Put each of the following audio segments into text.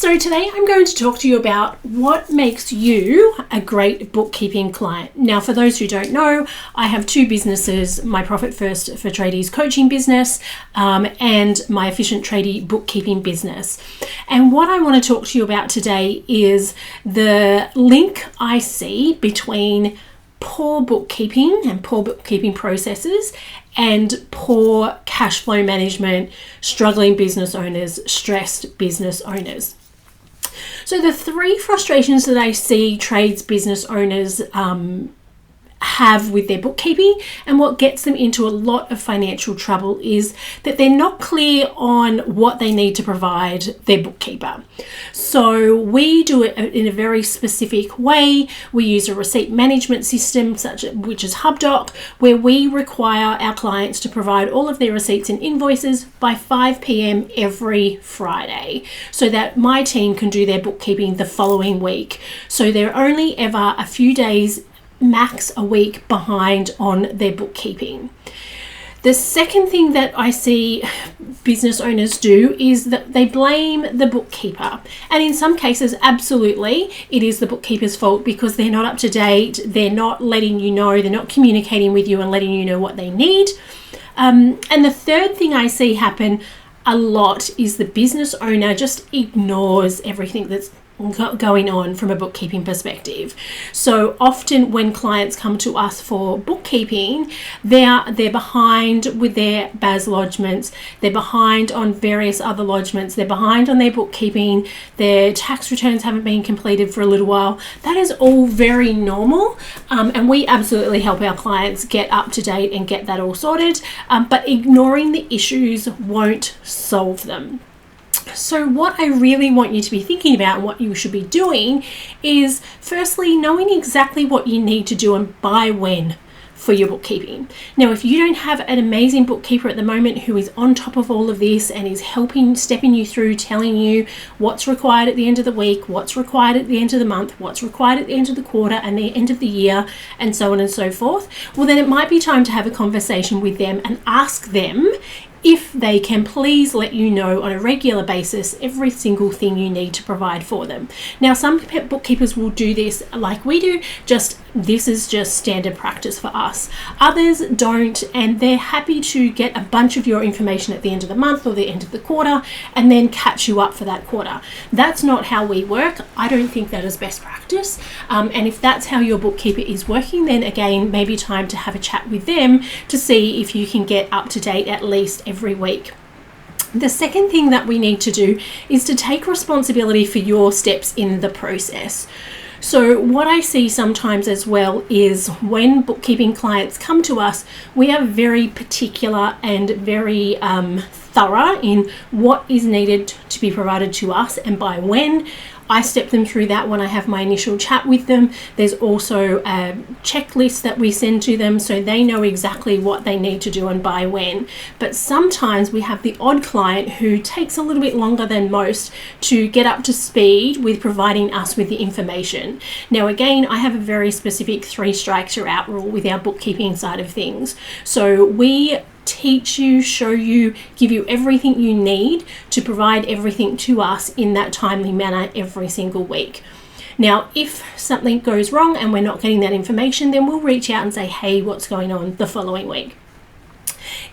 So today I'm going to talk to you about what makes you a great bookkeeping client. Now, for those who don't know, I have two businesses, my Profit First for Tradies coaching business and my Efficient Tradie bookkeeping business. And what I want to talk to you about today is the link I see between poor bookkeeping and poor bookkeeping processes and poor cash flow management, struggling business owners, stressed business owners. So the three frustrations that I see trades business owners have with their bookkeeping and what gets them into a lot of financial trouble is that they're not clear on what they need to provide their bookkeeper. So we do it in a very specific way. We use a receipt management system which is HubDoc, where we require our clients to provide all of their receipts and invoices by 5 p.m. every Friday so that my team can do their bookkeeping the following week. So they're only ever a few days max a week behind on their bookkeeping. The second thing that I see business owners do is that they blame the bookkeeper. And in some cases, absolutely, it is the bookkeeper's fault because they're not up to date, they're not letting you know, they're not communicating with you and letting you know what they need. And the third thing I see happen a lot is the business owner just ignores everything that's going on from a bookkeeping perspective. So often when clients come to us for bookkeeping, they're behind with their BAS lodgements, they're behind on various other lodgements, they're behind on their bookkeeping, their tax returns haven't been completed for a little while. That is all very normal, and we absolutely help our clients get up to date and get that all sorted, but ignoring the issues won't solve them. So what I really want you to be thinking about and what you should be doing is firstly knowing exactly what you need to do and by when for your bookkeeping. Now, if you don't have an amazing bookkeeper at the moment who is on top of all of this and is stepping you through, telling you what's required at the end of the week, what's required at the end of the month, what's required at the end of the quarter and the end of the year, and so on and so forth, well, then it might be time to have a conversation with them and ask them if they can please let you know on a regular basis every single thing you need to provide for them. Now, some bookkeepers will do this like we do, this is just standard practice for us. Others don't, and they're happy to get a bunch of your information at the end of the month or the end of the quarter and then catch you up for that quarter. That's not how we work. I don't think that is best practice. And if that's how your bookkeeper is working, then again, maybe time to have a chat with them to see if you can get up to date at least every week. The second thing that we need to do is to take responsibility for your steps in the process. So what I see sometimes as well is when bookkeeping clients come to us, we are very particular and very thorough in what is needed to be provided to us and by when. I step them through that when I have my initial chat with them. There's also a checklist that we send to them so they know exactly what they need to do and by when. But sometimes we have the odd client who takes a little bit longer than most to get up to speed with providing us with the information. Now, again, I have a very specific 3 strikes you're out rule with our bookkeeping side of things. So we teach you, show you, give you everything you need to provide everything to us in that timely manner every single week. Now, if something goes wrong and we're not getting that information, then we'll reach out and say, hey, what's going on the following week?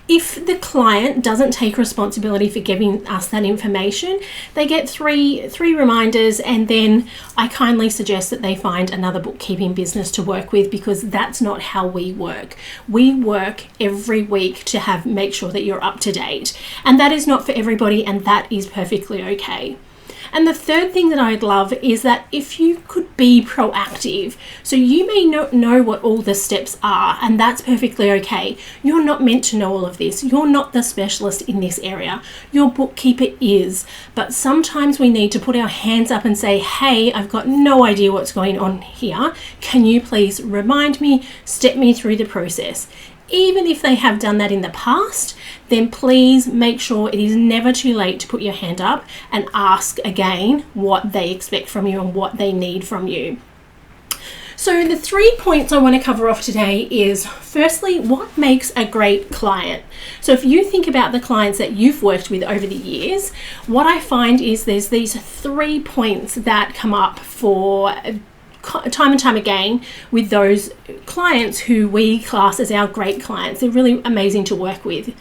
If the client doesn't take responsibility for giving us that information, they get three reminders, and then I kindly suggest that they find another bookkeeping business to work with, because that's not how we work. We work every week to make sure that you're up to date, and that is not for everybody, and that is perfectly okay. And the third thing that I'd love is that if you could be proactive, so you may not know what all the steps are, and that's perfectly okay. You're not meant to know all of this. You're not the specialist in this area. Your bookkeeper is. But sometimes we need to put our hands up and say, hey, I've got no idea what's going on here. Can you please remind me, step me through the process? Even if they have done that in the past, then please make sure it is never too late to put your hand up and ask again what they expect from you and what they need from you. So the 3 points I want to cover off today is, firstly, what makes a great client? So if you think about the clients that you've worked with over the years, what I find is there's these 3 points that come up for time and time again with those clients who we class as our great clients. They're really amazing to work with.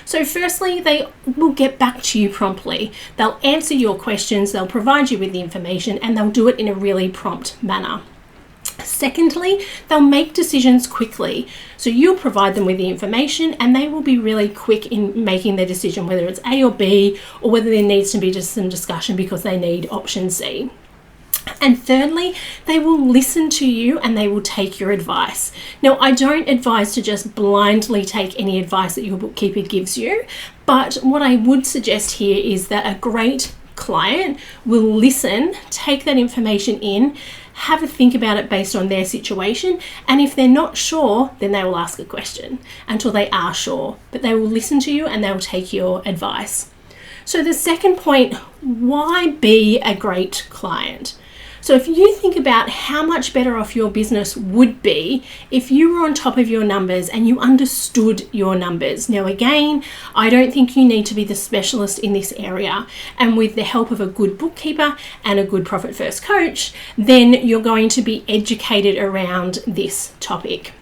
So firstly, they will get back to you promptly. They'll answer your questions, they'll provide you with the information, and they'll do it in a really prompt manner. Secondly, they'll make decisions quickly. So you'll provide them with the information and they will be really quick in making their decision, whether it's A or B, or whether there needs to be just some discussion because they need option C. And thirdly, they will listen to you and they will take your advice. Now, I don't advise to just blindly take any advice that your bookkeeper gives you, but what I would suggest here is that a great client will listen, take that information in, have a think about it based on their situation, and if they're not sure, then they will ask a question until they are sure. But they will listen to you and they will take your advice. So the second point, why be a great client? So if you think about how much better off your business would be if you were on top of your numbers and you understood your numbers. Now again, I don't think you need to be the specialist in this area, and with the help of a good bookkeeper and a good Profit First coach, then you're going to be educated around this topic.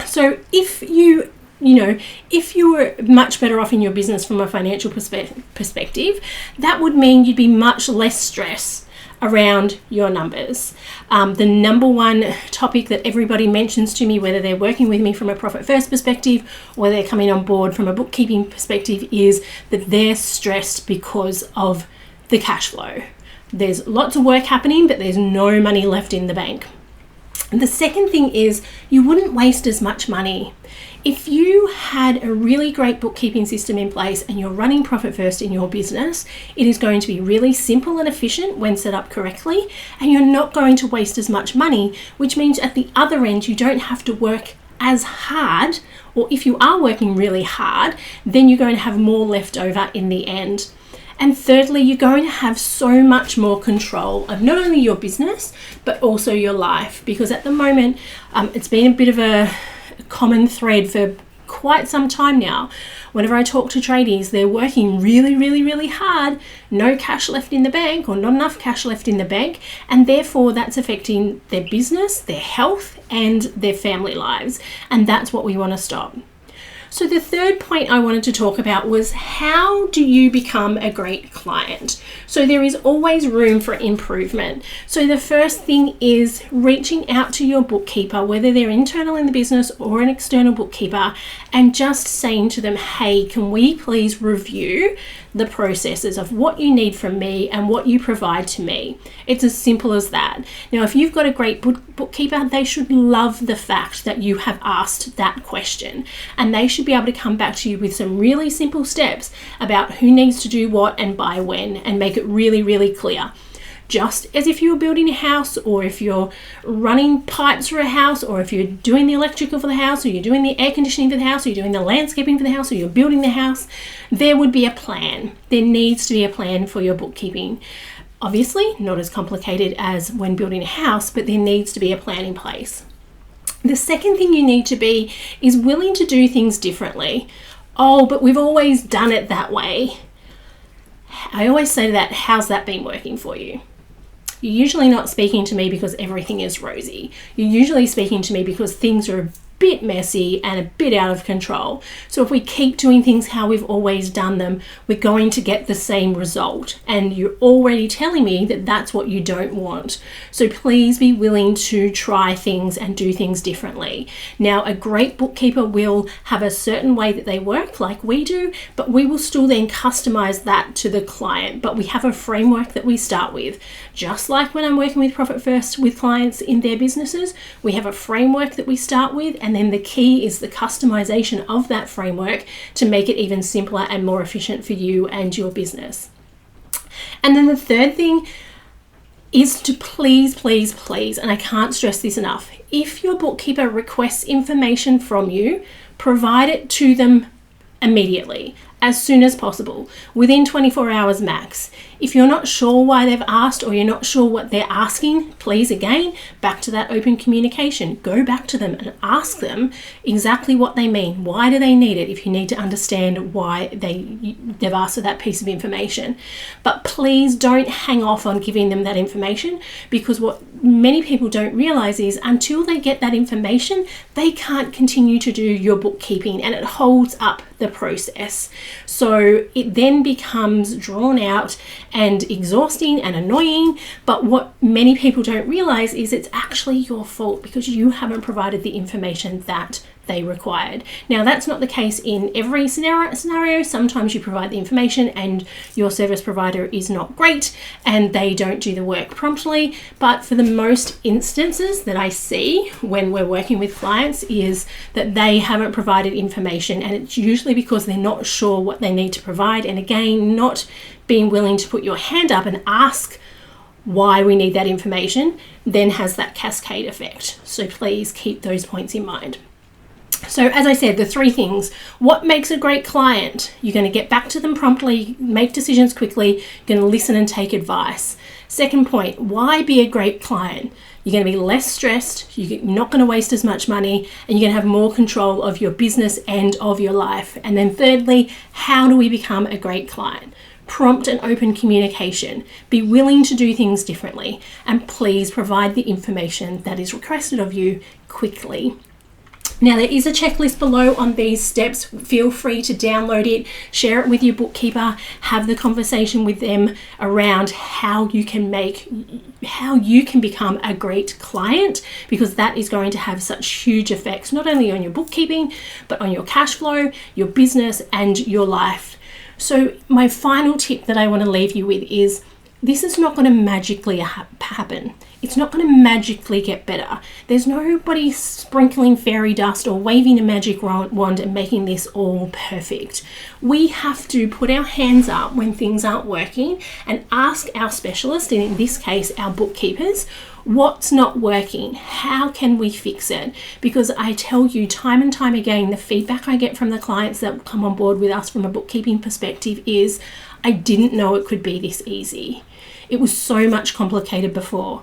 So if you were much better off in your business from a financial perspective, that would mean you'd be much less stressed around your numbers. The number one topic that everybody mentions to me, whether they're working with me from a Profit First perspective or they're coming on board from a bookkeeping perspective, is that they're stressed because of the cash flow. There's lots of work happening, but there's no money left in the bank. And the second thing is you wouldn't waste as much money. If you had a really great bookkeeping system in place and you're running Profit First in your business, it is going to be really simple and efficient when set up correctly, and you're not going to waste as much money, which means at the other end you don't have to work as hard, or if you are working really hard, then you're going to have more left over in the end. And thirdly, you're going to have so much more control of not only your business, but also your life. Because at the moment, it's been a bit of a common thread for quite some time now. Whenever I talk to tradies, they're working really, really, really hard, no cash left in the bank or not enough cash left in the bank, and therefore that's affecting their business, their health, and their family lives. And that's what we want to stop. So the third point I wanted to talk about was, how do you become a great client? So there is always room for improvement. So the first thing is reaching out to your bookkeeper, whether they're internal in the business or an external bookkeeper, and just saying to them, hey, can we please review the processes of what you need from me and what you provide to me? It's as simple as that. Now, if you've got a great bookkeeper, they should love the fact that you have asked that question, and they should be able to come back to you with some really simple steps about who needs to do what and by when, and make it really, really clear. Just as if you were building a house, or if you're running pipes for a house, or if you're doing the electrical for the house, or you're doing the air conditioning for the house, or you're doing the landscaping for the house, or you're building the house, there would be a plan. There needs to be a plan for your bookkeeping. Obviously, not as complicated as when building a house, but there needs to be a plan in place. The second thing you need to be is willing to do things differently. Oh, but we've always done it that way. I always say to that, how's that been working for you? You're usually not speaking to me because everything is rosy. You're usually speaking to me because things are a bit messy and a bit out of control. So if we keep doing things how we've always done them, we're going to get the same result. And you're already telling me that that's what you don't want. So please be willing to try things and do things differently. Now, a great bookkeeper will have a certain way that they work like we do, but we will still then customize that to the client. But we have a framework that we start with. Just like when I'm working with Profit First with clients in their businesses, we have a framework that we start with, and then the key is the customization of that framework to make it even simpler and more efficient for you and your business. And then the third thing is to please, and I can't stress this enough, if your bookkeeper requests information from you, provide it to them immediately. as soon as possible, within 24 hours max. If you're not sure why they've asked or you're not sure what they're asking, please again, back to that open communication. Go back to them and ask them exactly what they mean. Why do they need it if you need to understand why they've asked for that piece of information? But please don't hang off on giving them that information, because what many people don't realize is until they get that information, they can't continue to do your bookkeeping, and it holds up the process. So it then becomes drawn out and exhausting and annoying. But what many people don't realize is it's actually your fault because you haven't provided the information that they required. Now, that's not the case in every scenario. Sometimes you provide the information and your service provider is not great and they don't do the work promptly. But for the most instances that I see when we're working with clients is that they haven't provided information, and it's usually because they're not sure what they need to provide. And again, not being willing to put your hand up and ask why we need that information then has that cascade effect. So please keep those points in mind. So as I said, the three things: what makes a great client? You're going to get back to them promptly, make decisions quickly, you're going to listen and take advice. Second point, why be a great client? You're going to be less stressed, you're not going to waste as much money, and you're going to have more control of your business and of your life. And then thirdly, how do we become a great client? Prompt and open communication. Be willing to do things differently, and please provide the information that is requested of you quickly. Now, there is a checklist below on these steps. Feel free to download it, share it with your bookkeeper, have the conversation with them around how you can become a great client, because that is going to have such huge effects, not only on your bookkeeping, but on your cash flow, your business, and your life. So my final tip that I want to leave you with is, this is not going to magically happen. It's not going to magically get better. There's nobody sprinkling fairy dust or waving a magic wand and making this all perfect. We have to put our hands up when things aren't working and ask our specialist, and in this case, our bookkeepers, what's not working? How can we fix it? Because I tell you time and time again, the feedback I get from the clients that come on board with us from a bookkeeping perspective is, I didn't know it could be this easy. It was so much complicated before.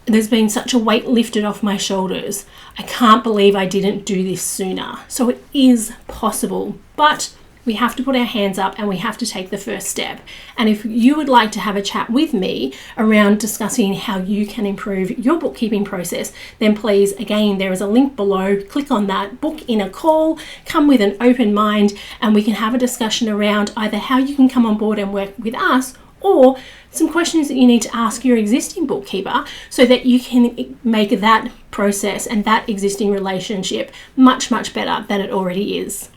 There's been such a weight lifted off my shoulders. I can't believe I didn't do this sooner. So it is possible, but we have to put our hands up and we have to take the first step. And if you would like to have a chat with me around discussing how you can improve your bookkeeping process, then please, again, there is a link below. Click on that, book in a call, come with an open mind, and we can have a discussion around either how you can come on board and work with us, or some questions that you need to ask your existing bookkeeper so that you can make that process and that existing relationship much, much better than it already is.